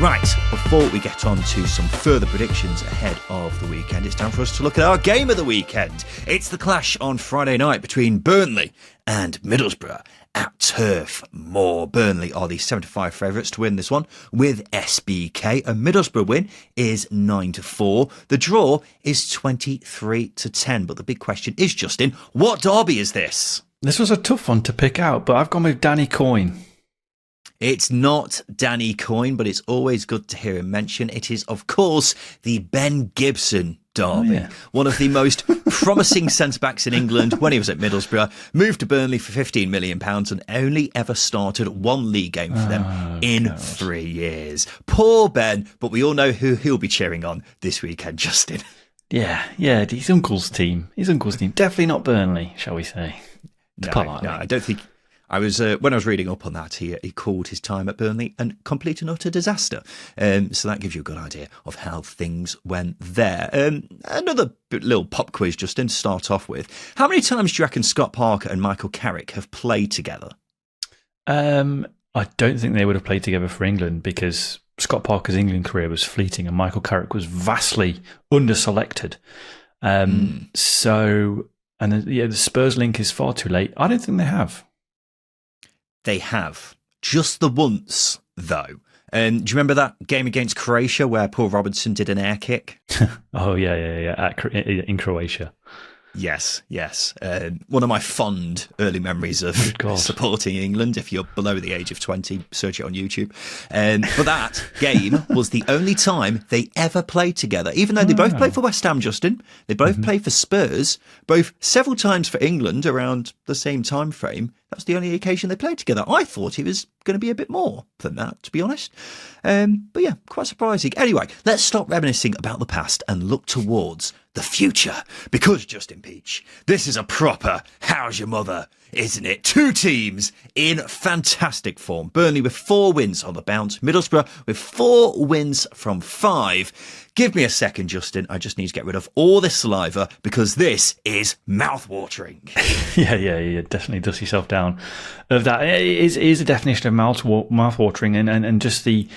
Right, before we get on to some further predictions ahead of the weekend, it's time for us to look at our game of the weekend. It's the clash on Friday night between Burnley and Middlesbrough at Turf Moor. Burnley are the 7-5 favourites to win this one with SBK. A Middlesbrough win is 9-4. The draw is 23-10. But the big question is, Justin, what derby is this? This was a tough one to pick out, but I've gone with Danny Coyne. It's not Danny Coyne, but it's always good to hear him mention. It is, of course, the Ben Gibson derby. Oh, yeah. One of the most promising centre-backs in England when he was at Middlesbrough, moved to Burnley for £15 million and only ever started one league game for them in 3 years. Poor Ben, but we all know who he'll be cheering on this weekend, Justin. Yeah, his uncle's team. Definitely not Burnley, shall we say. No, I don't think... when I was reading up on that, he called his time at Burnley a complete and utter disaster. So that gives you a good idea of how things went there. Another little pop quiz, Justin, to start off with. How many times do you reckon Scott Parker and Michael Carrick have played together? I don't think they would have played together for England because Scott Parker's England career was fleeting and Michael Carrick was vastly under-selected. So, and the Spurs link is far too late. I don't think they have. They have. Just the once, though. Do you remember that game against Croatia where Paul Robinson did an air kick? Oh, yeah. In Croatia. Yes. One of my fond early memories of supporting England. If you're below the age of 20, search it on YouTube. But that game was the only time they ever played together, even though they both played for West Ham, Justin. They both played for Spurs, both several times for England around the same time frame. That was the only occasion they played together. I thought it was going to be a bit more than that, to be honest. But yeah, quite surprising. Anyway, let's stop reminiscing about the past and look towards the future. Because, Justin Peach, this is a proper how's your mother, isn't it? Two teams in fantastic form. Burnley with 4 wins on the bounce. Middlesbrough with 4 wins from 5. Give me a second, Justin. I just need to get rid of all this saliva because this is mouth-watering. Yeah. Definitely dust yourself down of that. It is a definition of mouth-watering and just the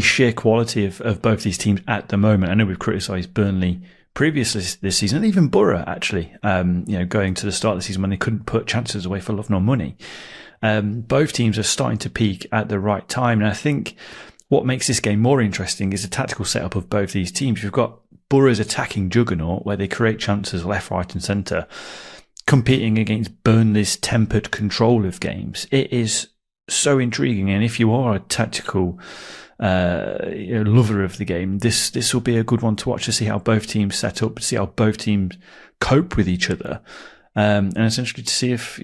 sheer quality of both these teams at the moment. I know we've criticised Burnley previously this season, and even Borough, actually, going to the start of the season when they couldn't put chances away for love nor money. Both teams are starting to peak at the right time, and I think what makes this game more interesting is the tactical setup of both these teams. You've got Borough's attacking juggernaut, where they create chances left, right and centre, competing against Burnley's tempered control of games. It is so intriguing, and if you are a tactical lover of the game, this will be a good one to watch, to see how both teams set up, to see how both teams cope with each other, and essentially to see if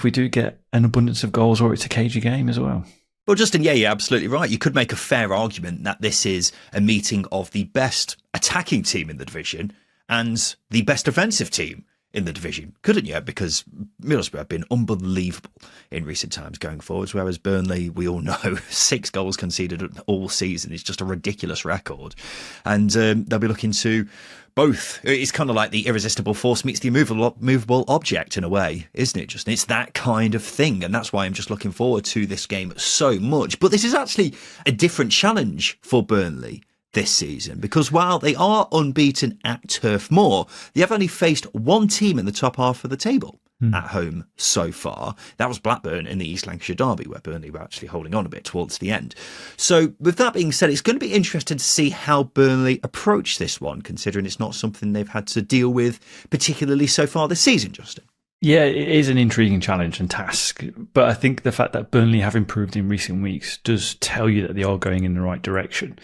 we do get an abundance of goals or it's a cagey game as well. Well, Justin, yeah, you're absolutely right. You could make a fair argument that this is a meeting of the best attacking team in the division and the best defensive team in the division, couldn't you? Because Middlesbrough have been unbelievable in recent times going forwards, whereas Burnley, we all know, 6 goals conceded all season is just a ridiculous record. And they'll be looking to both. It's kind of like the irresistible force meets the immovable object in a way, isn't it, Justin? It's that kind of thing. And that's why I'm just looking forward to this game so much. But this is actually a different challenge for Burnley this season, because while they are unbeaten at Turf Moor, they have only faced one team in the top half of the table at home so far. That was Blackburn in the East Lancashire Derby, where Burnley were actually holding on a bit towards the end. So with that being said, it's going to be interesting to see how Burnley approach this one, considering it's not something they've had to deal with particularly so far this season, Justin. Yeah, it is an intriguing challenge and task, but I think the fact that Burnley have improved in recent weeks does tell you that they are going in the right direction.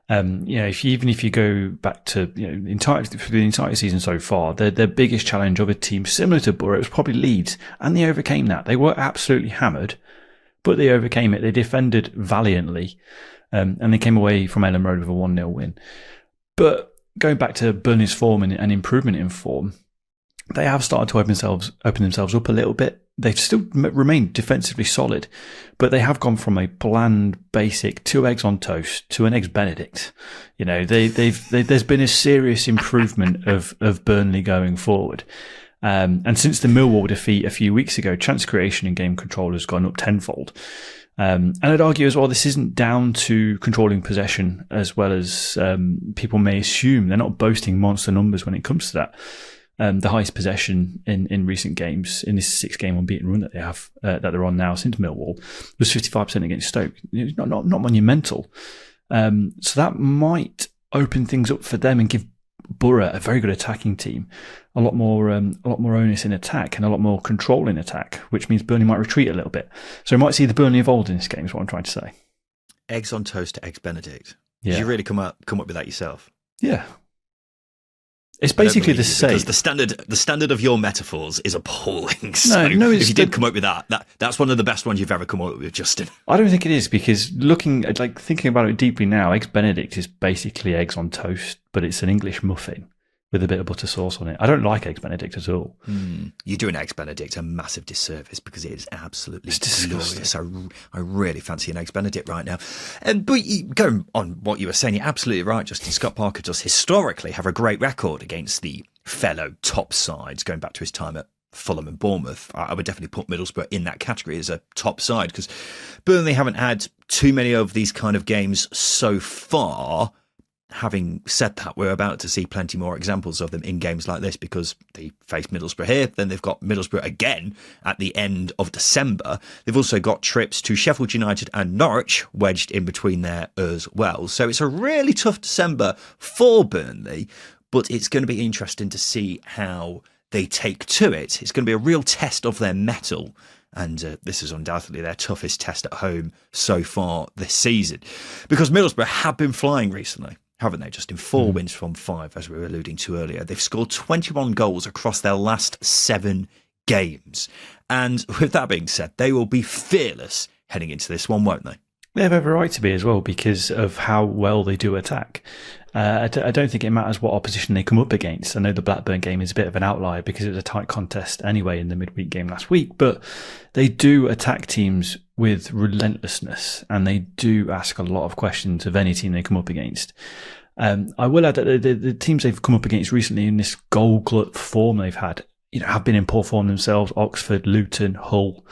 Even if you go back to the entire season so far, their biggest challenge of a team similar to Borough was probably Leeds, and they overcame that. They were absolutely hammered, but they overcame it. They defended valiantly, and they came away from Ellen Road with a 1-0 win. But going back to Burnley's form and improvement in form, they have started to open themselves up a little bit. They've still remained defensively solid, but they have gone from a bland, basic 2 eggs on toast to an eggs Benedict. There's been a serious improvement of Burnley going forward. And since the Millwall defeat a few weeks ago, chance creation and game control has gone up tenfold. And I'd argue as well, this isn't down to controlling possession as well as people may assume. They're not boasting monster numbers when it comes to that. The highest possession in recent games, in this 6-game unbeaten run that they have, that they're on now since Millwall, was 55% against Stoke. It's not monumental. So that might open things up for them and give Borough, a very good attacking team, a lot more onus in attack and a lot more control in attack, which means Burnley might retreat a little bit. So we might see the Burnley evolved in this game, is what I'm trying to say. Eggs on toast to Eggs Benedict. Yeah. Did you really come up with that yourself? Yeah. It's basically the same. Because the standard of your metaphors is appalling. So if you did come up with that's one of the best ones you've ever come up with, Justin. I don't think it is, because thinking about it deeply now, Eggs Benedict is basically eggs on toast, but it's an English muffin with a bit of butter sauce on it. I don't like Eggs Benedict at all. You're doing Eggs Benedict a massive disservice, because it is absolutely glorious. I really fancy an Eggs Benedict right now. But going on what you were saying, you're absolutely right, Justin. Scott Parker does historically have a great record against the fellow top sides, going back to his time at Fulham and Bournemouth. I would definitely put Middlesbrough in that category as a top side, because Burnley haven't had too many of these kind of games so far. Having said that, we're about to see plenty more examples of them in games like this, because they face Middlesbrough here, then they've got Middlesbrough again at the end of December. They've also got trips to Sheffield United and Norwich wedged in between there as well. So it's a really tough December for Burnley, but it's going to be interesting to see how they take to it. It's going to be a real test of their mettle. And this is undoubtedly their toughest test at home so far this season, because Middlesbrough have been flying recently, haven't they? Just in 4 wins from 5, as we were alluding to earlier. They've scored 21 goals across their last 7 games. And with that being said, they will be fearless heading into this one, won't they? They have every right to be as well, because of how well they do attack. I don't think it matters what opposition they come up against. I know the Blackburn game is a bit of an outlier because it was a tight contest anyway in the midweek game last week, but they do attack teams with relentlessness, and they do ask a lot of questions of any team they come up against. I will add that the teams they've come up against recently in this goal glut form they've had, have been in poor form themselves. Oxford, Luton, Hull,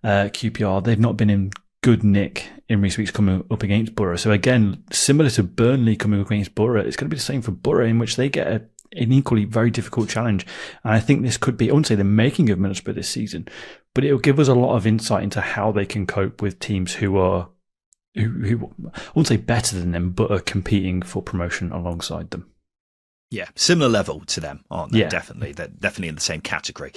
QPR, they've not been in good nick in recent weeks coming up against Borough. So again, similar to Burnley coming up against Borough, it's going to be the same for Borough, in which they get an equally very difficult challenge. And I think this could be, I wouldn't say the making of Middlesbrough this season, but it'll give us a lot of insight into how they can cope with teams who I wouldn't say better than them, but are competing for promotion alongside them. Yeah, similar level to them, aren't they? Yeah. Definitely. They're definitely in the same category.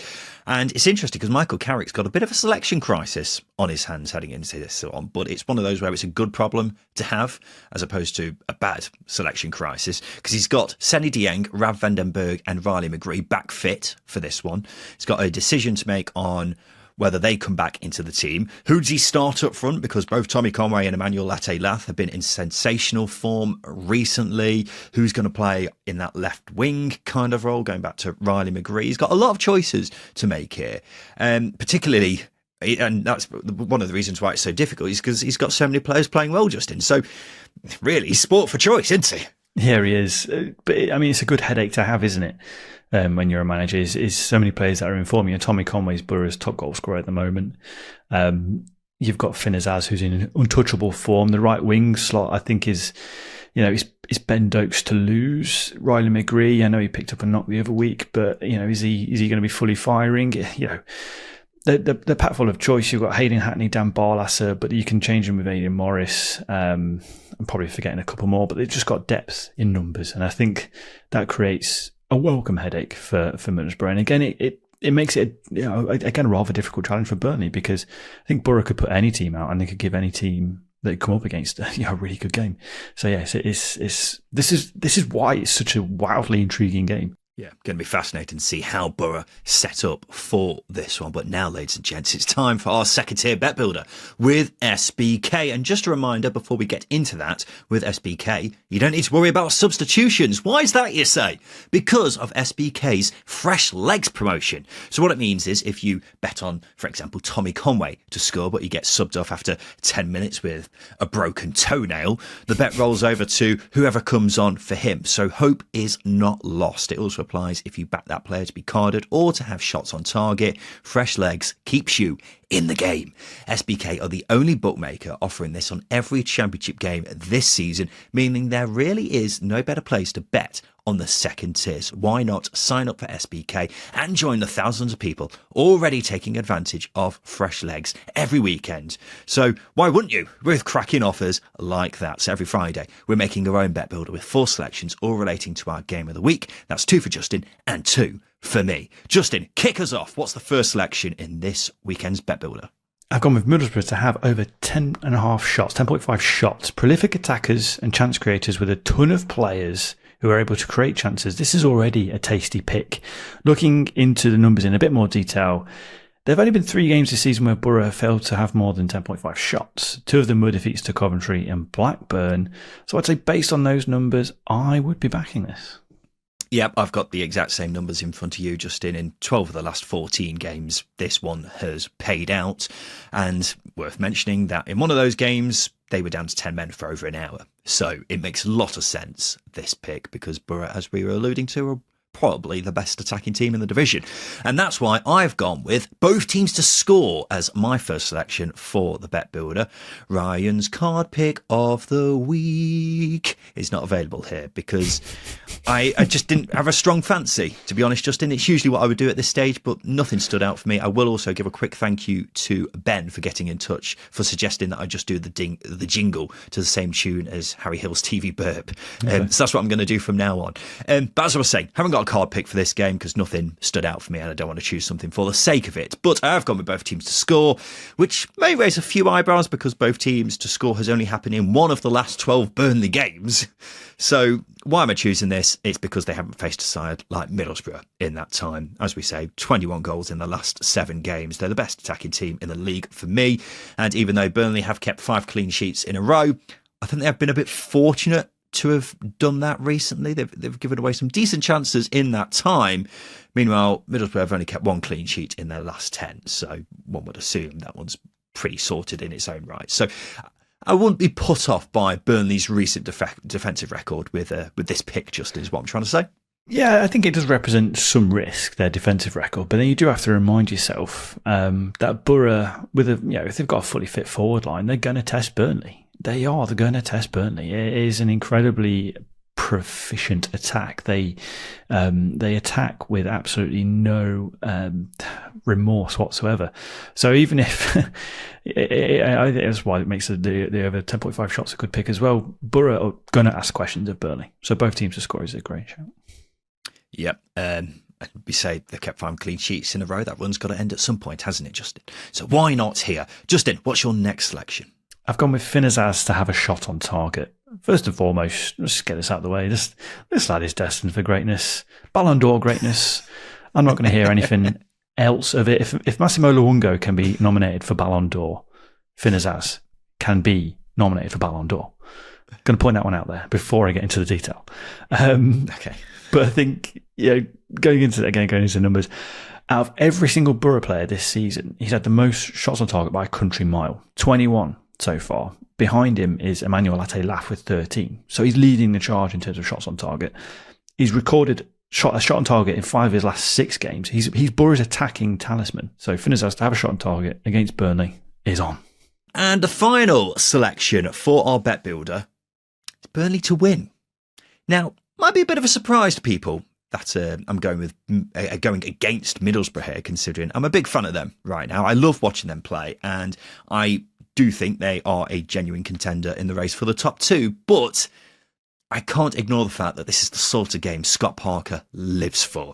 And it's interesting because Michael Carrick's got a bit of a selection crisis on his hands heading into this one, but it's one of those where it's a good problem to have as opposed to a bad selection crisis, because he's got Senny de Jong, Rav van den Berg and Riley McGree back fit for this one. He's got a decision to make on whether they come back into the team. Who does he start up front? Because both Tommy Conway and Emmanuel Latte-Lath have been in sensational form recently. Who's going to play in that left wing kind of role, going back to Riley McGree? He's got a lot of choices to make here, particularly, and that's one of the reasons why it's so difficult, is because he's got so many players playing well, Justin. So really, he's sport for choice, isn't he? Yeah, he is. But I mean, it's a good headache to have, isn't it? When you're a manager, is so many players that are in form. Tommy Conway's Borough's top goal scorer at the moment. You've got Finn Azaz, who's in untouchable form. The right wing slot, I think, is Ben Dokes to lose. Riley McGree, I know he picked up a knock the other week, but is he going to be fully firing? The pack full of choice. You've got Hayden Hackney, Dan Barlasser, but you can change them with Aidan Morris. I'm probably forgetting a couple more, but they've just got depth in numbers, and I think that creates a welcome headache for Middlesbrough. And again, it makes it a rather difficult challenge for Burnley, because I think Borough could put any team out and they could give any team they come up against a really good game. So yes, this is why it's such a wildly intriguing game. Yeah, going to be fascinating to see how Borough set up for this one. But now, ladies and gents, it's time for our second tier bet builder with SBK. And just a reminder before we get into that, with SBK, you don't need to worry about substitutions. Why is that, you say? Because of SBK's Fresh Legs promotion. So what it means is if you bet on, for example, Tommy Conway to score, but you get subbed off after 10 minutes with a broken toenail, the bet rolls over to whoever comes on for him. So hope is not lost. It also applies if you back that player to be carded or to have shots on target. Fresh legs keeps you in the game. SBK are the only bookmaker offering this on every championship game this season, meaning there really is no better place to bet on the second tier. So why not sign up for SBK and join the thousands of people already taking advantage of fresh legs every weekend? So why wouldn't you, with cracking offers like that? So every Friday, we're making our own bet builder with 4 selections, all relating to our game of the week. That's 2 for Justin and 2 for me. Justin, kick us off. What's the first selection in this weekend's bet builder? I've gone with Middlesbrough to have over 10.5 shots, 10.5 shots. Prolific attackers and chance creators with a ton of players who are able to create chances. This is already a tasty pick. Looking into the numbers in a bit more detail, there have only been 3 games this season where Borough have failed to have more than 10.5 shots. 2 of them were defeats to Coventry and Blackburn. So I'd say based on those numbers, I would be backing this. Yep, I've got the exact same numbers in front of you, Justin. In 12 of the last 14 games, this one has paid out. And worth mentioning that in one of those games, they were down to 10 men for over an hour. So it makes a lot of sense, this pick, because Borough, as we were alluding to, are probably the best attacking team in the division. And that's why I've gone with both teams to score as my first selection for the bet builder. Ryan's card pick of the week is not available here because I just didn't have a strong fancy, to be honest, Justin. It's usually what I would do at this stage, but nothing stood out for me. I will also give a quick thank you to Ben for getting in touch, for suggesting that I just do the jingle to the same tune as Harry Hill's TV burp. Okay. So that's what I'm going to do from now on. But as I was saying, haven't got a card pick for this game because nothing stood out for me and I don't want to choose something for the sake of it. But I have gone with both teams to score, which may raise a few eyebrows because both teams to score has only happened in one of the last 12 Burnley games. So why am I choosing this? It's because they haven't faced a side like Middlesbrough in that time. As we say, 21 goals in the last 7 games. They're the best attacking team in the league for me. And even though Burnley have kept 5 clean sheets in a row, I think they have been a bit fortunate to have done that recently. They've given away some decent chances in that time. Meanwhile, Middlesbrough have only kept 1 clean sheet in their last 10. So one would assume that one's pretty sorted in its own right. So I wouldn't be put off by Burnley's recent defensive record with this pick, Justin, is what I'm trying to say. Yeah, I think it does represent some risk, their defensive record, but then you do have to remind yourself that Borough, if they've got a fully fit forward line, they're going to test Burnley. They're going to test Burnley. It is an incredibly proficient attack. They attack with absolutely no remorse whatsoever. So even if I think that's why it makes the over 10.5 shots a good pick as well. Borough are going to ask questions of Burnley. So both teams to score is a great shout. Yep. We say they kept 5 clean sheets in a row. That run's got to end at some point, hasn't it, Justin? So why not here? Justin, what's your next selection? I've gone with Finazaz to have a shot on target. First and foremost, let's get this out of the way. This lad is destined for greatness. Ballon d'Or greatness. I'm not going to hear anything else of it. If Massimo Luongo can be nominated for Ballon d'Or, Finazaz can be nominated for Ballon d'Or. I'm going to point that one out there before I get into the detail. Okay. But I think, going into numbers, out of every single Borough player this season, he's had the most shots on target by a country mile, 21 so far. Behind him is Emmanuel Ate-Laf with 13. So he's leading the charge in terms of shots on target. He's recorded a shot on target in 5 of his last 6 games. He's Borough's attacking talisman. So Finazaz to have a shot on target against Burnley is on. And the final selection for our bet builder is Burnley to win. Now, might be a bit of a surprise to people that I'm going against Middlesbrough here, considering I'm a big fan of them right now. I love watching them play, and I do think they are a genuine contender in the race for the top 2, but I can't ignore the fact that this is the sort of game Scott Parker lives for.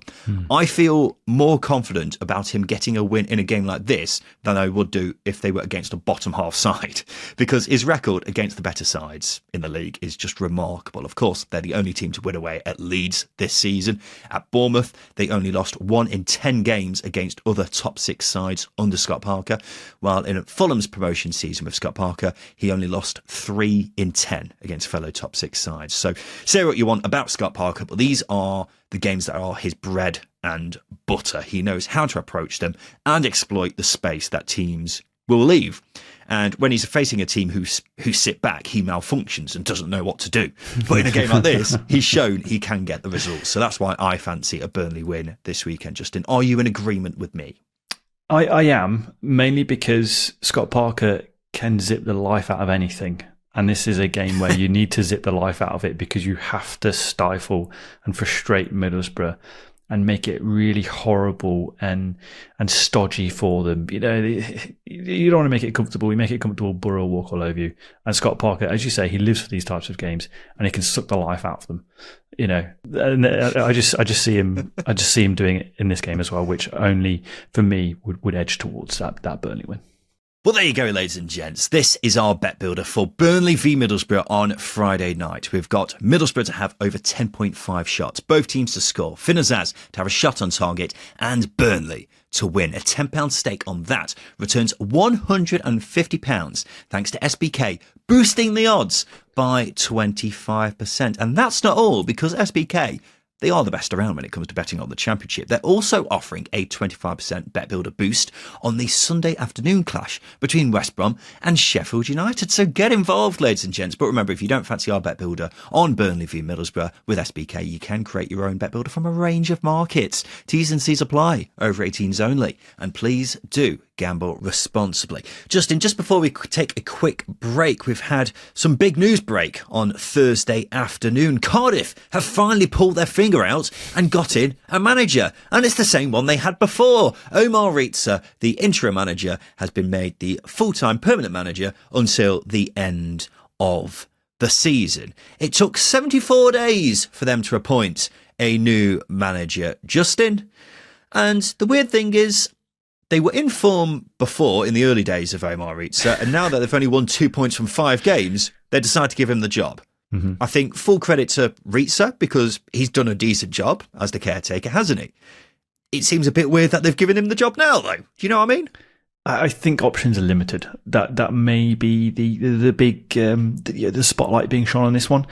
I feel more confident about him getting a win in a game like this than I would do if they were against a bottom half side, because his record against the better sides in the league is just remarkable. Of course, they're the only team to win away at Leeds this season. At Bournemouth, they only lost 1 in 10 games against other top 6 sides under Scott Parker, while in Fulham's promotion season with Scott Parker, he only lost 3 in 10 against fellow top 6 sides. So say what you want about Scott Parker, but these are the games that are his bread and butter. He knows how to approach them and exploit the space that teams will leave. And when he's facing a team who sit back, he malfunctions and doesn't know what to do. But in a game like this, he's shown he can get the results. So that's why I fancy a Burnley win this weekend. Justin, are you in agreement with me? I am, mainly because Scott Parker can zip the life out of anything. And this is a game where you need to zip the life out of it because you have to stifle and frustrate Middlesbrough and make it really horrible and stodgy for them. You know, you don't want to make it comfortable. You make it comfortable, Borough walk all over you. And Scott Parker, as you say, he lives for these types of games and he can suck the life out of them. You know, and I just see him doing it in this game as well, which only for me would edge towards that Burnley win. Well, there you go, ladies and gents. This is our bet builder for Burnley v Middlesbrough on Friday night. We've got Middlesbrough to have over 10.5 shots, both teams to score, Finnazaz to have a shot on target, and Burnley to win. A £10 stake on that returns £150 thanks to SBK boosting the odds by 25%. And that's not all, because SBK, they are the best around when it comes to betting on the Championship. They're also offering a 25% bet builder boost on the Sunday afternoon clash between West Brom and Sheffield United. So get involved, ladies and gents. But remember, if you don't fancy our bet builder on Burnley v Middlesbrough with SBK, you can create your own bet builder from a range of markets. T's and C's apply. Over 18s only. And please do gamble responsibly. Justin, just before we take a quick break, we've had some big news break on Thursday afternoon. Cardiff have finally pulled their finger out and got in a manager, and it's the same one they had before. Omer Riza, the interim manager, has been made the full-time permanent manager until the end of the season. It took 74 days for them to appoint a new manager, Justin, and the weird thing is, they were in form before in the early days of Omer Riza, and now that they've only won 2 points from 5 games, they decide to give him the job. Mm-hmm. I think full credit to Riza because he's done a decent job as the caretaker, hasn't he? It seems a bit weird that they've given him the job now, though. Do you know what I mean? I think options are limited. That may be the big the spotlight being shone on this one.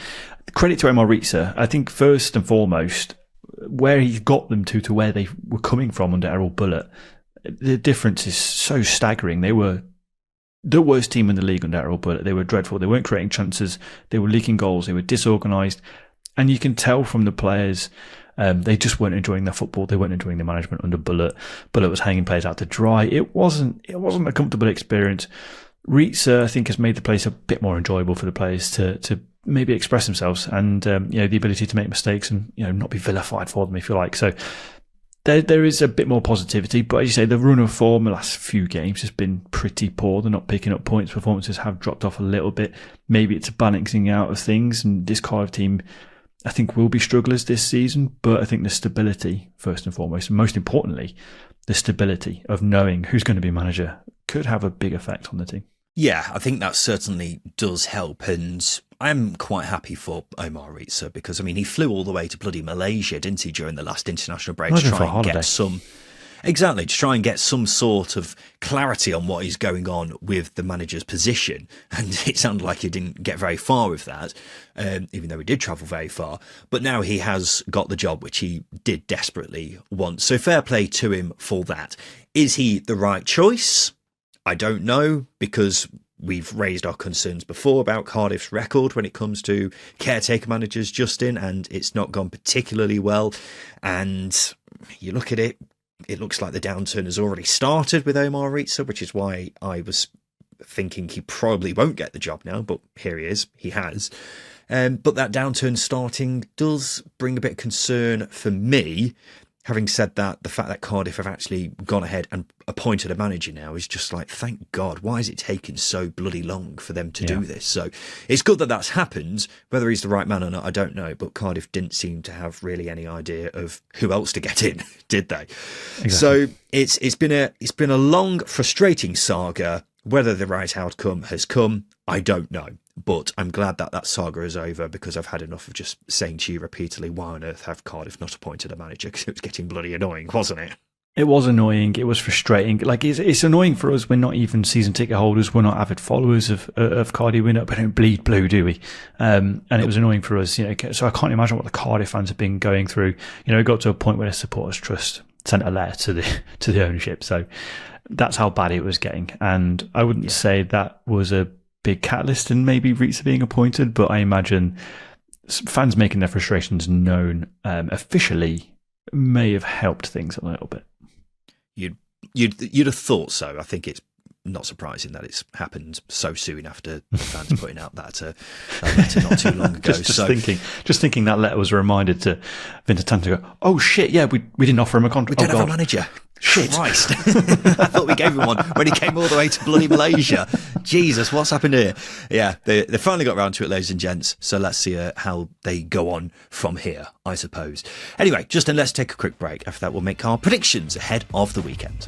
Credit to Omer Riza. I think first and foremost, where he's got them to where they were coming from under Errol Bullett, the difference is so staggering. They were the worst team in the league under Errol Bullett. They were dreadful. They weren't creating chances. They were leaking goals. They were disorganised. And you can tell from the players, they just weren't enjoying their football. They weren't enjoying the management under Bullett. Bullett was hanging players out to dry. It wasn't a comfortable experience. Riza, I think, has made the place a bit more enjoyable for the players to maybe express themselves and the ability to make mistakes and not be vilified for them, if you like. So There is a bit more positivity, but as you say, the run of form the last few games has been pretty poor. They're not picking up points. Performances have dropped off a little bit. Maybe it's a balancing out of things, and this Cardiff team, I think, will be strugglers this season, but I think the stability, first and foremost, and most importantly, the stability of knowing who's going to be manager could have a big effect on the team. Yeah, I think that certainly does help, and I'm quite happy for Omer Riza because, he flew all the way to bloody Malaysia, didn't he, during the last international break to try and get some sort of clarity on what is going on with the manager's position. And it sounded like he didn't get very far with that, even though he did travel very far. But now he has got the job, which he did desperately want. So fair play to him for that. Is he the right choice? I don't know, because we've raised our concerns before about Cardiff's record when it comes to caretaker managers, Justin, and it's not gone particularly well. And you look at it, it looks like the downturn has already started with Omer Riza, which is why I was thinking he probably won't get the job now, but here he is, he has. But that downturn starting does bring a bit of concern for me. Having said that, the fact that Cardiff have actually gone ahead and appointed a manager now is just like, thank God, why is it taking so bloody long for them to do this? So it's good that that's happened. Whether he's the right man or not, I don't know. But Cardiff didn't seem to have really any idea of who else to get in, did they? Exactly. So it's been a long, frustrating saga. Whether the right outcome has come, I don't know. But I'm glad that that saga is over, because I've had enough of just saying to you repeatedly, why on earth have Cardiff not appointed a manager? Because it was getting bloody annoying, wasn't it? It was annoying. It was frustrating. Like, it's annoying for us. We're not even season ticket holders. We're not avid followers of Cardiff. We don't bleed blue, do we? And it was annoying for us. So I can't imagine what the Cardiff fans have been going through. It got to a point where their supporters' trust sent a letter to the ownership. So that's how bad it was getting. And I wouldn't say that was a big catalyst in maybe Riza being appointed, but I imagine fans making their frustrations known officially may have helped things a little bit. You'd have thought so. I think it's not surprising that it's happened so soon after the fans putting out that letter not too long ago. just thinking that letter was a reminder to Vinter Tan to go, oh shit, yeah, we didn't offer him a contract. We don't have a manager. Shit. Christ. I thought we gave him one when he came all the way to bloody Malaysia. Jesus, what's happened here? Yeah, they finally got around to it, ladies and gents. So let's see how they go on from here, I suppose. Anyway, Justin, let's take a quick break. After that, we'll make our predictions ahead of the weekend.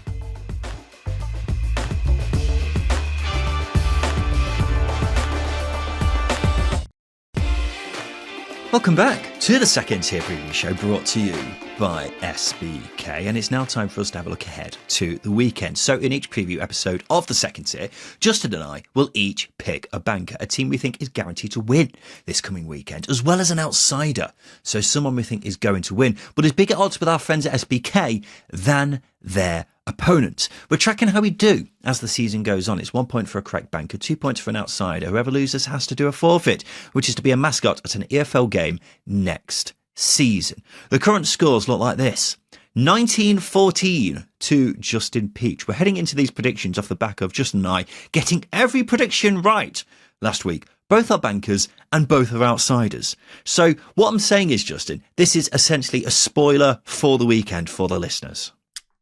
Welcome back to the Second Tier Preview Show, brought to you by SBK, and it's now time for us to have a look ahead to the weekend. So in each preview episode of the Second Tier, Justin and I will each pick a banker, a team we think is guaranteed to win this coming weekend, as well as an outsider, so someone we think is going to win, but is bigger odds with our friends at SBK than their opponent. We're tracking how we do as the season goes on. It's 1 point for a correct banker, 2 points for an outsider. Whoever loses has to do a forfeit, which is to be a mascot at an EFL game next season. The current scores look like this: 19-14 to Justin Peach. We're heading into these predictions off the back of Justin and I getting every prediction right last week. Both are bankers and both are outsiders. So what I'm saying is, Justin, this is essentially a spoiler for the weekend for the listeners.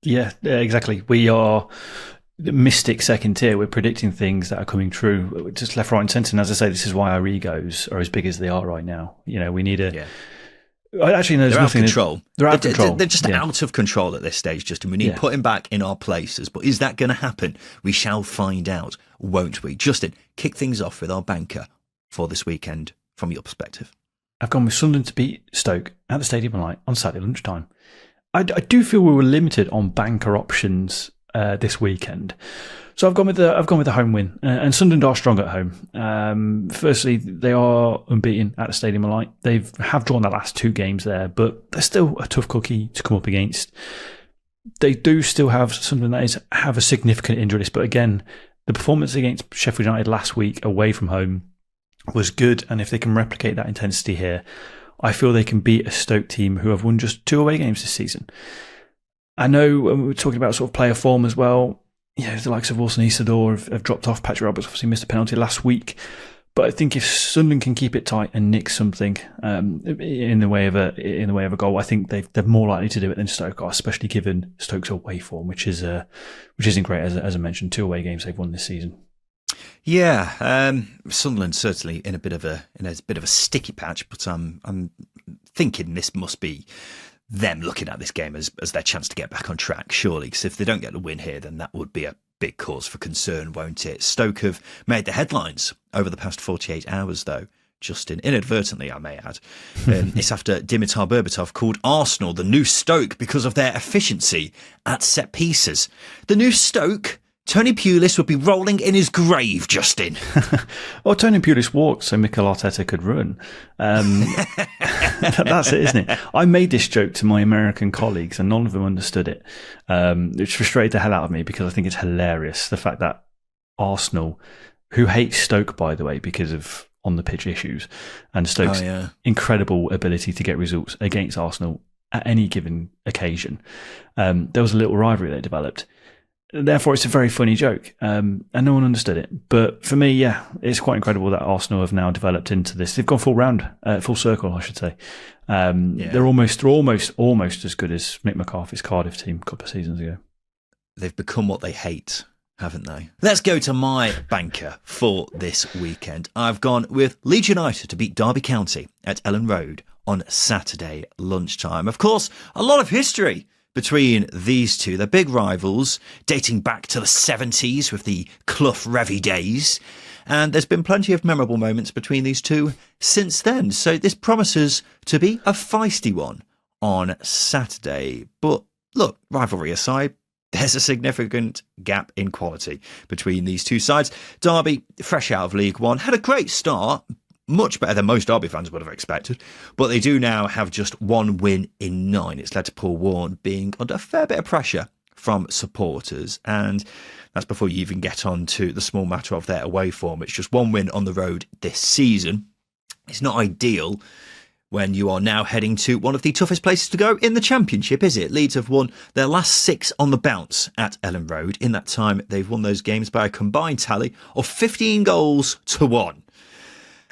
Yeah, exactly. We are the mystic second tier. We're predicting things that are coming true, just left, right, and centre. And as I say, this is why our egos are as big as they are right now. You know, we need a. Yeah. Actually, no, they're out of control. They're out of control. They're just out of control at this stage, Justin. We need putting back in our places. But is that going to happen? We shall find out, won't we? Justin, kick things off with our banker for this weekend from your perspective. I've gone with Sunderland to beat Stoke at the Stadium of Light on Saturday lunchtime. I do feel we were limited on banker options this weekend, so I've gone with the home win. And Sunderland are strong at home. Firstly, they are unbeaten at the Stadium of Light. They have drawn the last 2 games there, but they're still a tough cookie to come up against. They do still have something that have a significant injury list, but again, the performance against Sheffield United last week away from home was good, and if they can replicate that intensity here, I feel they can beat a Stoke team who have won just 2 away games this season. I know we're talking about sort of player form as well. You know, the likes of Wilson Isidore have dropped off. Patrick Roberts obviously missed a penalty last week. But I think if Sunderland can keep it tight and nick something in the way of a goal, I think they're more likely to do it than Stoke are, especially given Stoke's away form, which isn't great. As I mentioned, 2 away games they've won this season. Yeah, Sunderland certainly in a bit of a sticky patch, but I'm thinking this must be them looking at this game as their chance to get back on track, surely, because if they don't get the win here, then that would be a big cause for concern, won't it? Stoke have made the headlines over the past 48 hours, though, Justin, inadvertently, I may add. It's after Dimitar Berbatov called Arsenal the new Stoke because of their efficiency at set pieces. The new Stoke? Tony Pulis would be rolling in his grave, Justin. Well, Tony Pulis walked so Mikel Arteta could run. That's it, isn't it? I made this joke to my American colleagues and none of them understood it, which frustrated the hell out of me because I think it's hilarious, the fact that Arsenal, who hate Stoke, by the way, because of on-the-pitch issues, and Stoke's incredible ability to get results against Arsenal at any given occasion, there was a little rivalry they developed. Therefore, it's a very funny joke, and no one understood it. But for me, yeah, it's quite incredible that Arsenal have now developed into this. They've gone full circle, I should say. They're almost as good as Mick McCarthy's Cardiff team a couple of seasons ago. They've become what they hate, haven't they? Let's go to my banker for this weekend. I've gone with Leeds United to beat Derby County at Ellen Road on Saturday lunchtime. Of course, a lot of history between these two. They're big rivals, dating back to the 70s with the Clough Revy days. And there's been plenty of memorable moments between these two since then. So this promises to be a feisty one on Saturday. But look, rivalry aside, there's a significant gap in quality between these two sides. Derby, fresh out of League One, had a great start, much better than most Derby fans would have expected. But they do now have just 1 win in 9. It's led to Paul Warne being under a fair bit of pressure from supporters. And that's before you even get on to the small matter of their away form. It's just 1 win on the road this season. It's not ideal when you are now heading to one of the toughest places to go in the Championship, is it? Leeds have won their last 6 on the bounce at Ellen Road. In that time, they've won those games by a combined tally of 15 goals to 1.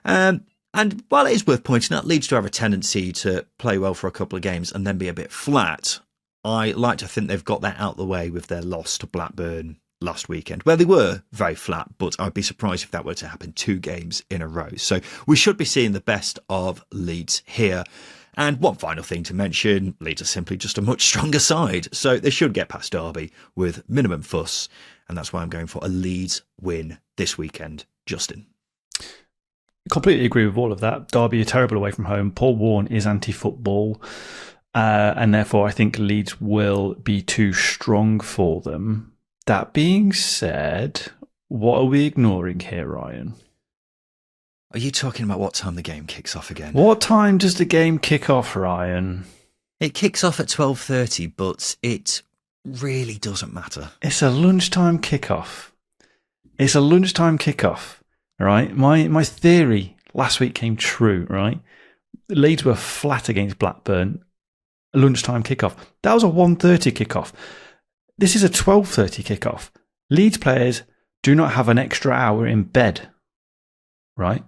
And while it is worth pointing out, Leeds do have a tendency to play well for a couple of games and then be a bit flat. I like to think they've got that out the way with their loss to Blackburn last weekend, where they were very flat, but I'd be surprised if that were to happen 2 games in a row. So we should be seeing the best of Leeds here. And one final thing to mention, Leeds are simply just a much stronger side, so they should get past Derby with minimum fuss, and that's why I'm going for a Leeds win this weekend. Justin. Completely agree with all of that. Derby are terrible away from home. Paul Warne is anti-football, and therefore I think Leeds will be too strong for them. That being said, what are we ignoring here, Ryan? Are you talking about what time the game kicks off again? What time does the game kick off, Ryan? It kicks off at 12:30, but it really doesn't matter. It's a lunchtime kickoff. It's a lunchtime kickoff, right? My theory last week came true, right? Leeds were flat against Blackburn. A lunchtime kickoff. That was a 1:30 kickoff. This is a 12:30 kickoff. Leeds players do not have an extra hour in bed, right?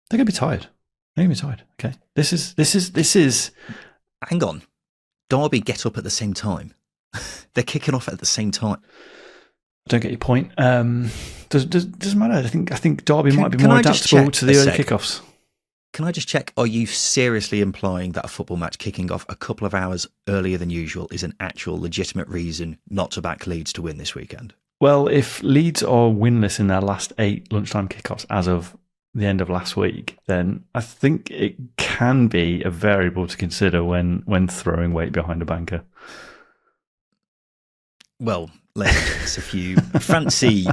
They're going to be tired. They're going to be tired. Okay. This is. Hang on. Derby get up at the same time. They're kicking off at the same time. I don't get your point. Doesn't matter. I think Derby might be more adaptable to the early kickoffs. Can I just check? Are you seriously implying that a football match kicking off a couple of hours earlier than usual is an actual legitimate reason not to back Leeds to win this weekend? Well, if Leeds are winless in their last 8 lunchtime kickoffs as of the end of last week, then I think it can be a variable to consider when throwing weight behind a banker. Well, ladies and gents, if you fancy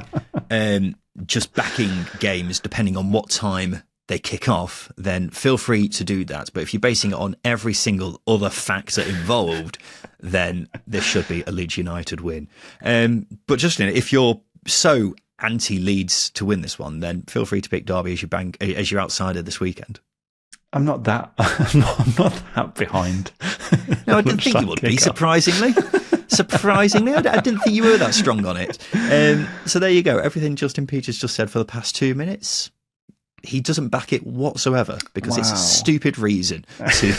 just backing games depending on what time they kick off, then feel free to do that. But if you're basing it on every single other factor involved, then this should be a Leeds United win. But Justin, if you're so anti-Leeds to win this one, then feel free to pick Derby as your outsider this weekend. I'm not that. I'm not that behind. No, I didn't think you would be. Surprisingly, I didn't think you were that strong on it. So there you go. Everything Justin Peters just said for the past 2 minutes. He doesn't back it whatsoever because it's a stupid reason to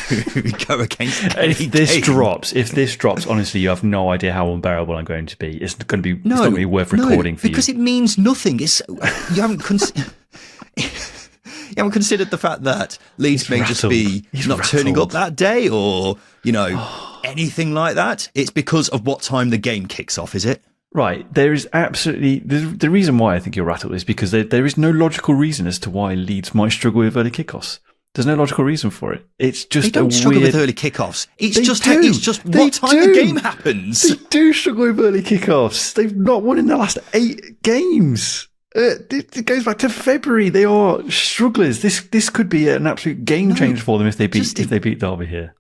go against any If this drops, honestly, you have no idea how unbearable I'm going to be. It's going to be it's not going to be worth recording for you. Because it means nothing. You haven't considered the fact that Leeds may just be not turning up that day or, anything like that. It's because of what time the game kicks off, is it? Right. There is absolutely... The reason why I think you're rattled is because there is no logical reason as to why Leeds might struggle with early kickoffs. There's no logical reason for it. It's just they don't struggle with early kickoffs. It's just what time the game happens. They do struggle with early kickoffs. They've not won in the last 8 games. It goes back to February. They are strugglers. This could be an absolute game changer for them if they beat Derby here.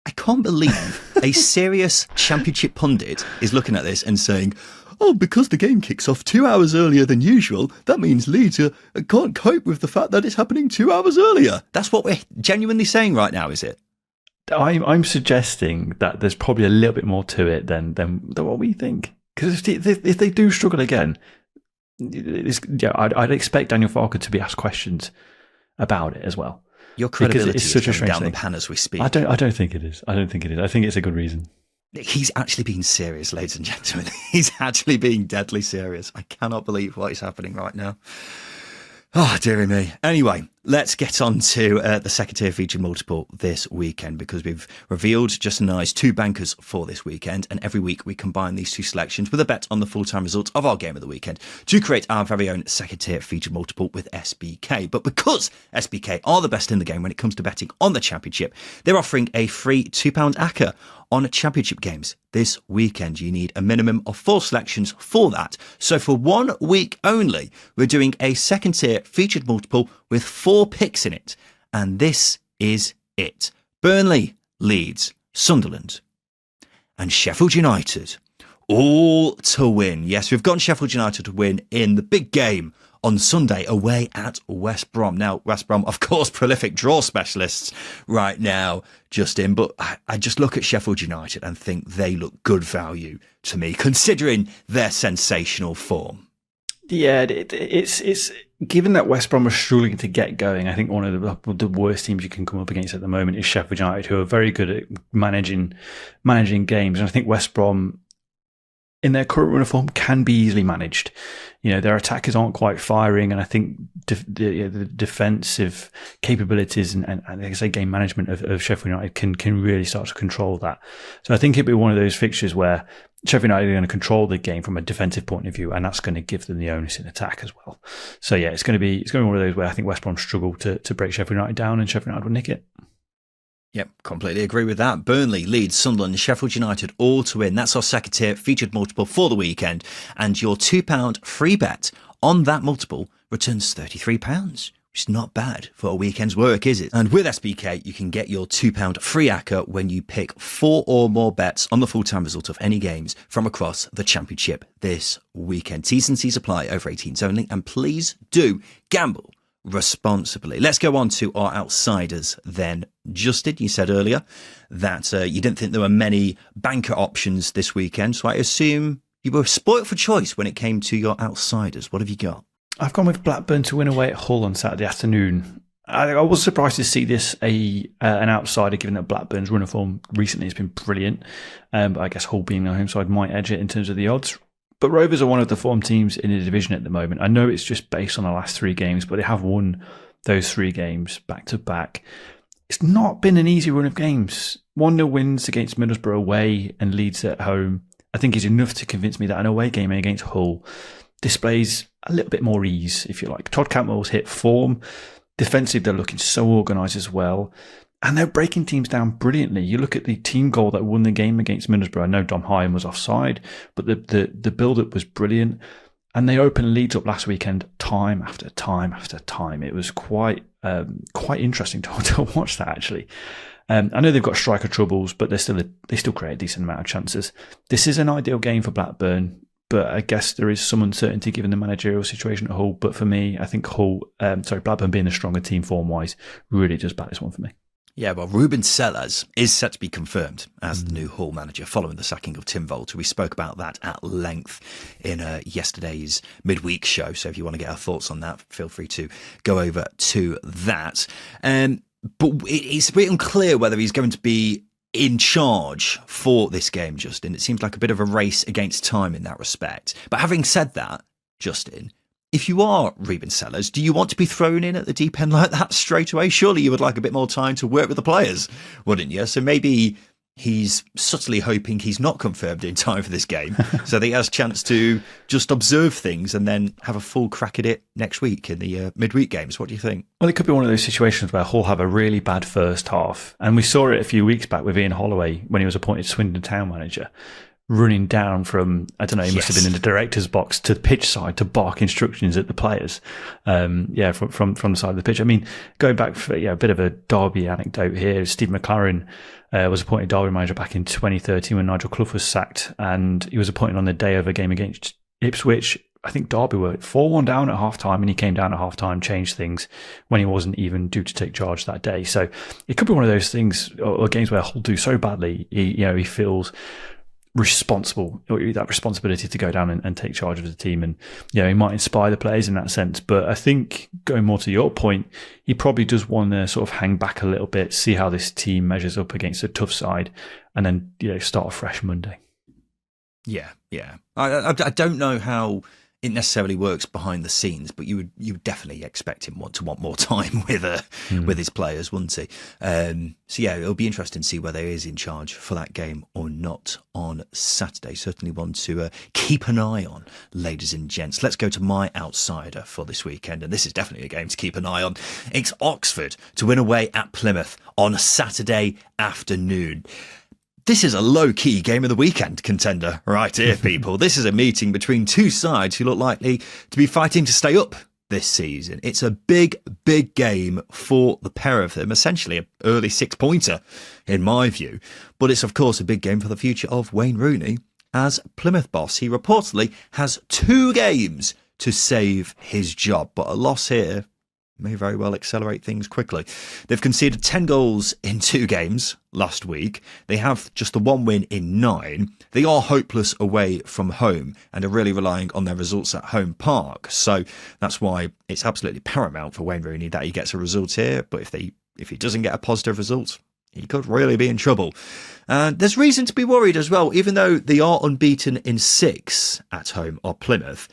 I can't believe a serious Championship pundit is looking at this and saying, oh, because the game kicks off 2 hours earlier than usual, that means Leeds can't cope with the fact that it's happening 2 hours earlier. That's what we're genuinely saying right now, is it? I'm suggesting that there's probably a little bit more to it than what we think. Because if they do struggle again, I'd expect Daniel Farke to be asked questions about it as well. Your credibility is going down the pan as we speak. I don't think it is. I think it's a good reason. He's actually being serious, ladies and gentlemen. He's actually being deadly serious. I cannot believe what is happening right now. Oh, dearie me. Anyway, let's get on to the second tier featured multiple this weekend, because we've revealed Justin and I's 2 bankers for this weekend, and every week we combine these 2 selections with a bet on the full-time results of our game of the weekend to create our very own second tier featured multiple with SBK. But because SBK are the best in the game when it comes to betting on the Championship, they're offering a free £2 ACCA on Championship games this weekend. You need a minimum of 4 selections for that. So for 1 week only, we're doing a second tier featured multiple with 4 4 picks in it, and this is it. Burnley, Leeds, Sunderland, and Sheffield United, all to win. Yes, we've gone Sheffield United to win in the big game on Sunday away at West Brom. Now, West Brom, of course, prolific draw specialists right now, Justin, but I just look at Sheffield United and think they look good value to me, considering their sensational form. Yeah, it's given that West Brom are struggling to get going. I think one of the worst teams you can come up against at the moment is Sheffield United, who are very good at managing games. And I think West Brom, in their current run of form, can be easily managed. Their attackers aren't quite firing, and I think the defensive capabilities and like I say, game management of Sheffield United can really start to control that. So I think it'll be one of those fixtures where Sheffield United are going to control the game from a defensive point of view, and that's going to give them the onus in attack as well. So yeah, it's going to be one of those where I think West Brom struggle to break Sheffield United down, and Sheffield United will nick it. Yep, completely agree with that. Burnley, Leeds, Sunderland, Sheffield United, all to win. That's our second tier, featured multiple for the weekend. And your £2 free bet on that multiple returns £33, which is not bad for a weekend's work, is it? And with SBK, you can get your £2 free ACCA when you pick 4 or more bets on the full-time result of any games from across the Championship this weekend. T's and C's apply, over 18s only. And please do gamble responsibly. Let's go on to our outsiders then. Justin, you said earlier that you didn't think there were many banker options this weekend, so I assume you were spoilt for choice when it came to your outsiders. What have you got? I've gone with Blackburn to win away at Hull on Saturday afternoon. I was surprised to see this an outsider, given that Blackburn's run of form recently has been brilliant. But I guess Hull being their home side might edge it in terms of the odds. But Rovers are one of the form teams in the division at the moment. I know it's just based on the last 3 games, but they have won those 3 games back to back. It's not been an easy run of games. 1-0 wins against Middlesbrough away and Leeds at home, I think, is enough to convince me that an away game against Hull displays a little bit more ease, if you like. Todd Cantwell's hit form. Defensively, they're looking so organised as well. And they're breaking teams down brilliantly. You look at the team goal that won the game against Middlesbrough. I know Dom Hyam was offside, but the build-up was brilliant. And they opened Leeds up last weekend time after time after time. It was quite interesting to watch that, actually. I know they've got striker troubles, but they still create a decent amount of chances. This is an ideal game for Blackburn, but I guess there is some uncertainty given the managerial situation at Hull. But for me, I think Blackburn being the stronger team form-wise really does back this one for me. Yeah, well, Ruben Selles is set to be confirmed as the new Hull manager following the sacking of Tim Volter. We spoke about that at length in yesterday's midweek show. So if you want to get our thoughts on that, feel free to go over to that. But it's a bit unclear whether he's going to be in charge for this game, Justin. It seems like a bit of a race against time in that respect. But having said that, Justin, if you are Ruben Selles, do you want to be thrown in at the deep end like that straight away? Surely you would like a bit more time to work with the players, wouldn't you? So maybe he's subtly hoping he's not confirmed in time for this game so that he has a chance to just observe things and then have a full crack at it next week in the midweek games. What do you think? Well, it could be one of those situations where Hull have a really bad first half. And we saw it a few weeks back with Ian Holloway when he was appointed Swindon Town manager, running down from, I don't know, he must have been in the director's box to the pitch side to bark instructions at the players. From the side of the pitch. I mean, going back for a bit of a Derby anecdote here, Steve McLaren was appointed Derby manager back in 2013 when Nigel Clough was sacked, and he was appointed on the day of a game against Ipswich. I think Derby were 4-1 down at half-time, and he came down at half-time, changed things when he wasn't even due to take charge that day. So it could be one of those things, or games where Hull do so badly, he feels that responsibility to go down and take charge of the team, and he might inspire the players in that sense. But I think, going more to your point, he probably does want to sort of hang back a little bit, see how this team measures up against a tough side, and then start afresh Monday. Yeah. I don't know how it necessarily works behind the scenes, but you would definitely expect him to want more time with his players, wouldn't he? So yeah, it'll be interesting to see whether he is in charge for that game or not on Saturday. Certainly one to keep an eye on, ladies and gents. Let's go to my outsider for this weekend, and this is definitely a game to keep an eye on. It's Oxford to win away at Plymouth on Saturday afternoon. This is a low-key game of the weekend contender right here, people. This is a meeting between two sides who look likely to be fighting to stay up this season. It's a big, big game for the pair of them, essentially an early 6-pointer in my view. But it's, of course, a big game for the future of Wayne Rooney as Plymouth boss. He reportedly has 2 games to save his job, but a loss here may very well accelerate things quickly. They've conceded 10 goals in 2 games last week. They have just the 1 win in 9. They are hopeless away from home and are really relying on their results at home park. So that's why it's absolutely paramount for Wayne Rooney that he gets a result here. But if he doesn't get a positive result, he could really be in trouble. And there's reason to be worried as well, even though they are unbeaten in 6 at home of Plymouth.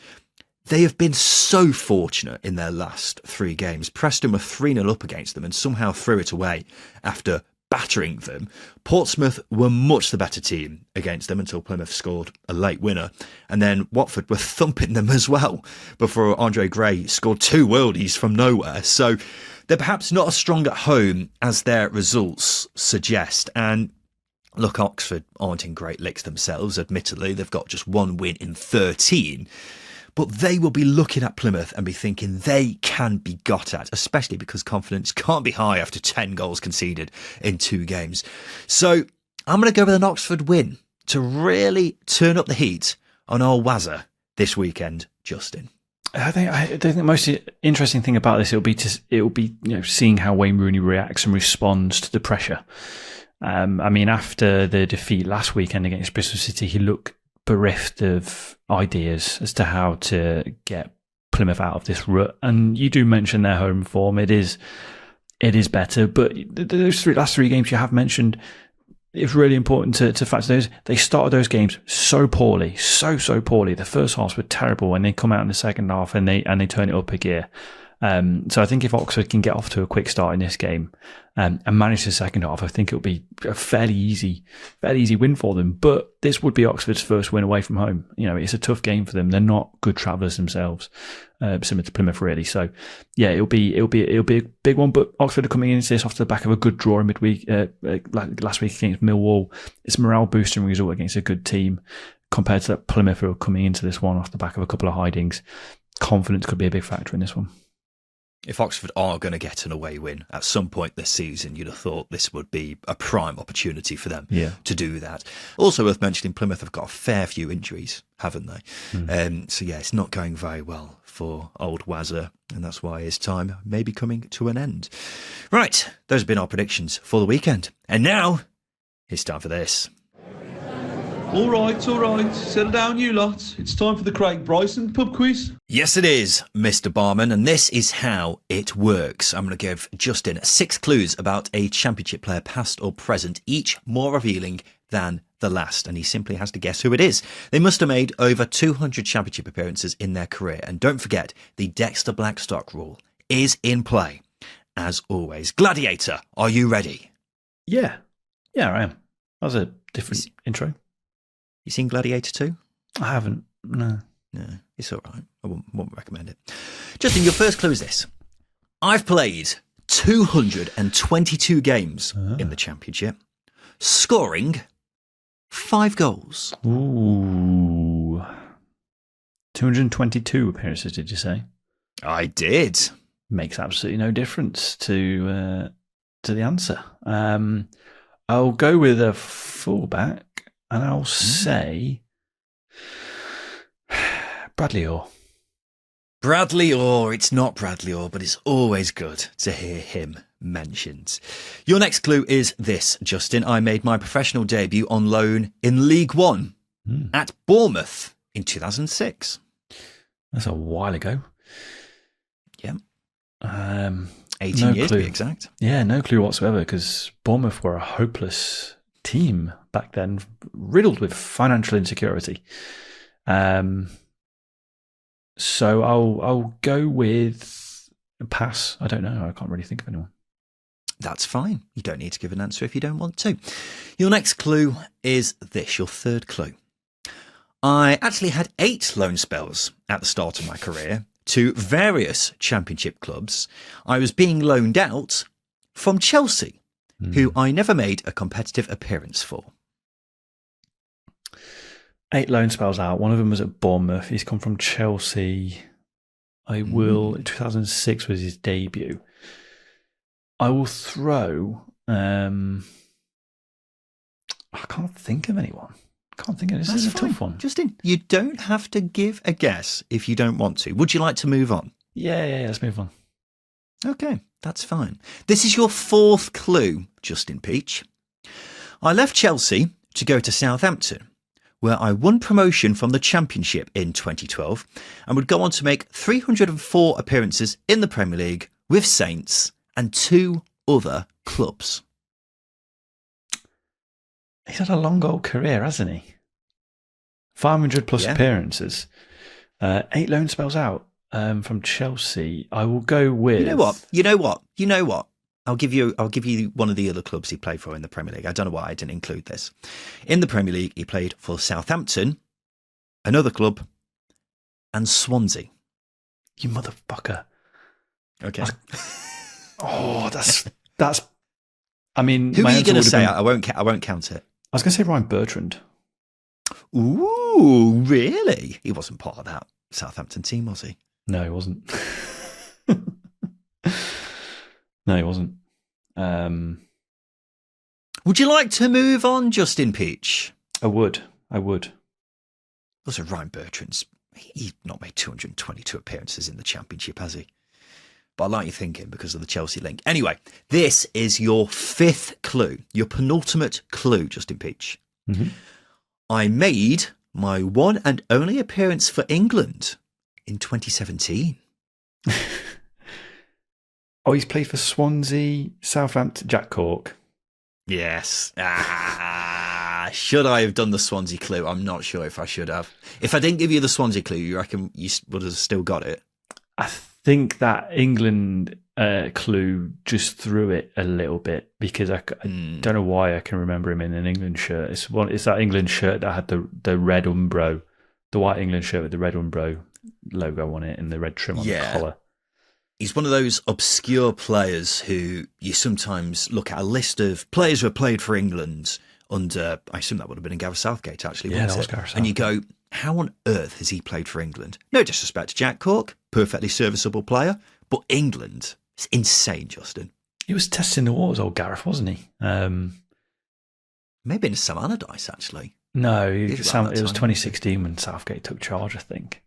They have been so fortunate in their last 3 games. Preston were 3-0 up against them and somehow threw it away after battering them. Portsmouth were much the better team against them until Plymouth scored a late winner. And then Watford were thumping them as well before Andre Gray scored 2 worldies from nowhere. So they're perhaps not as strong at home as their results suggest. And look, Oxford aren't in great licks themselves, admittedly. They've got just 1 win in 13. But they will be looking at Plymouth and be thinking they can be got at, especially because confidence can't be high after 10 goals conceded in 2 games. So I'm going to go with an Oxford win to really turn up the heat on old Wazza this weekend, Justin. I think the most interesting thing about this it'll be seeing how Wayne Rooney reacts and responds to the pressure. After the defeat last weekend against Bristol City, he looked bereft of ideas as to how to get Plymouth out of this rut. And you do mention their home form. It is better, but those last 3 games you have mentioned, it's really important to factor those. They started those games so poorly, so poorly. The first halves were terrible, and they come out in the second half and they turn it up a gear. So I think if Oxford can get off to a quick start in this game and manage the second half, I think it'll be a fairly easy win for them. But this would be Oxford's first win away from home. It's a tough game for them. They're not good travellers themselves, similar to Plymouth, really. So yeah, it'll be a big one. But Oxford are coming into this off the back of a good draw in midweek last week against Millwall. It's a morale boosting result against a good team compared to that Plymouth who are coming into this one off the back of a couple of hidings. Confidence could be a big factor in this one. If Oxford are going to get an away win at some point this season, you'd have thought this would be a prime opportunity for them to do that. Also worth mentioning, Plymouth have got a fair few injuries, haven't they? So yeah, it's not going very well for old Wazza, and that's why his time may be coming to an end. Right, those have been our predictions for the weekend. And now, it's time for this. All right. Settle down, you lot. It's time for the Craig Bryson pub quiz. Yes, it is, Mr. Barman, and this is how it works. I'm going to give Justin 6 clues about a championship player, past or present, each more revealing than the last, and he simply has to guess who it is. They must have made over 200 championship appearances in their career, and don't forget, the Dexter Blackstock rule is in play. As always, Gladiator, are you ready? Yeah, I am. That was a different intro. You seen Gladiator 2? I haven't, no. No, it's all right. I won't recommend it. Justin, your first clue is this. I've played 222 games in the Championship, scoring 5 goals. Ooh. 222 appearances, did you say? I did. Makes absolutely no difference to the answer. I'll go with a fullback. And I'll say Bradley Orr. Bradley Orr. It's not Bradley Orr, but it's always good to hear him mentioned. Your next clue is this, Justin. I made my professional debut on loan in League One at Bournemouth in 2006. That's a while ago. Yeah. 18 years clue. To be exact. Yeah, no clue whatsoever, because Bournemouth were a hopeless team back then, riddled with financial insecurity. So I'll go with a pass. I don't know. I can't really think of anyone. That's fine. You don't need to give an answer if you don't want to. Your next clue is this, your third clue. I actually had 8 loan spells at the start of my career to various championship clubs. I was being loaned out from Chelsea, who I never made a competitive appearance for. 8 loan spells out. One of them was at Bournemouth. He's come from Chelsea. I will. 2006 was his debut. I will throw. I can't think of anyone. This is a tough one. Justin, you don't have to give a guess if you don't want to. Would you like to move on? Yeah, let's move on. Okay, that's fine. This is your fourth clue, Justin Peach. I left Chelsea to go to Southampton, where I won promotion from the Championship in 2012 and would go on to make 304 appearances in the Premier League with Saints and 2 other clubs. He's had a long old career, hasn't he? 500 plus appearances. 8 loan spells out from Chelsea. I will go with... You know what? I'll give you one of the other clubs he played for in the Premier League. I don't know why I didn't include this. In the Premier League, he played for Southampton, another club, and Swansea. You motherfucker. Okay. That's... I mean... Who are you going to say? I won't count it. I was going to say Ryan Bertrand. Ooh, really? He wasn't part of that Southampton team, was he? No, he wasn't. No, he wasn't. Would you like to move on, Justin Peach? I would. Also, Ryan Bertrand's, he's not made 222 appearances in the Championship, has he? But I like you thinking because of the Chelsea link. Anyway, this is your 5th clue, your penultimate clue, Justin Peach. Mm-hmm. I made my one and only appearance for England in 2017. Oh, he's played for Swansea, Southampton, Jack Cork. Yes. Should I have done the Swansea clue? I'm not sure if I should have. If I didn't give you the Swansea clue, you reckon you would have still got it? I think that England clue just threw it a little bit because I don't know why I can remember him in an England shirt. It's that England shirt that had the red Umbro, the white England shirt with the red Umbro logo on it and the red trim on the collar. He's one of those obscure players who you sometimes look at a list of players who have played for England under, I assume that would have been in Gareth Southgate, actually, yeah, wasn't it? And you go, how on earth has he played for England? No disrespect to Jack Cork, perfectly serviceable player, but England, it's insane, Justin. He was testing the waters, old Gareth, wasn't he? Maybe in Sam Allardyce, actually. No, it was 2016 when Southgate took charge, I think.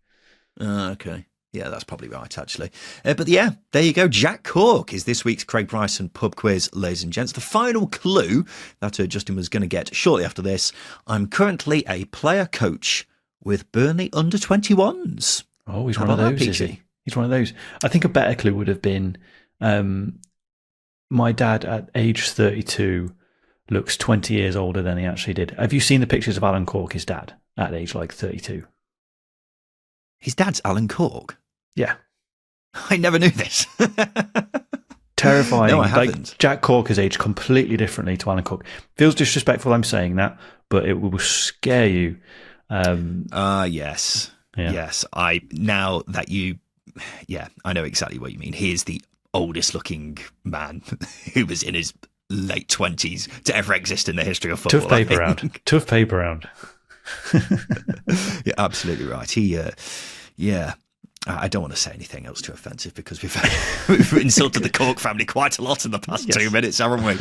Okay. Yeah, that's probably right, actually. But yeah, there you go. Jack Cork is this week's Craig Bryson pub quiz, ladies and gents. The final clue that Justin was going to get shortly after this. I'm currently a player coach with Burnley under-21s. Oh, he's one of those, is he? He's one of those. I think a better clue would have been my dad at age 32 looks 20 years older than he actually did. Have you seen the pictures of Alan Cork, his dad, at age like 32? His dad's Alan Cork? Yeah. I never knew this. Terrifying. No, I haven't. Like, Jack Cork has aged completely differently to Alan Cork. Feels disrespectful I'm saying that, but it will scare you. Yes. Yeah. Yes. I know exactly what you mean. He is the oldest looking man who was in his late 20s to ever exist in the history of football. Tough paper round. You're absolutely right. I don't want to say anything else too offensive because we've insulted the Cork family quite a lot in the past 2 minutes, haven't we?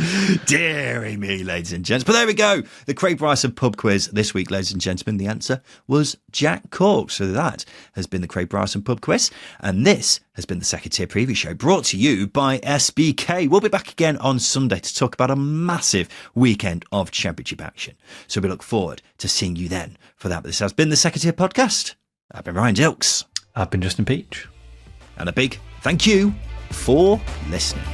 Deary me, ladies and gents. But there we go. The Craig Bryson pub quiz this week, ladies and gentlemen. The answer was Jack Cork. So that has been the Craig Bryson pub quiz. And this has been the Second Tier Preview Show brought to you by SBK. We'll be back again on Sunday to talk about a massive weekend of championship action. So we look forward to seeing you then for that. But this has been the Second Tier Podcast. I've been Ryan Dilks. I've been Justin Peach. And a big thank you for listening.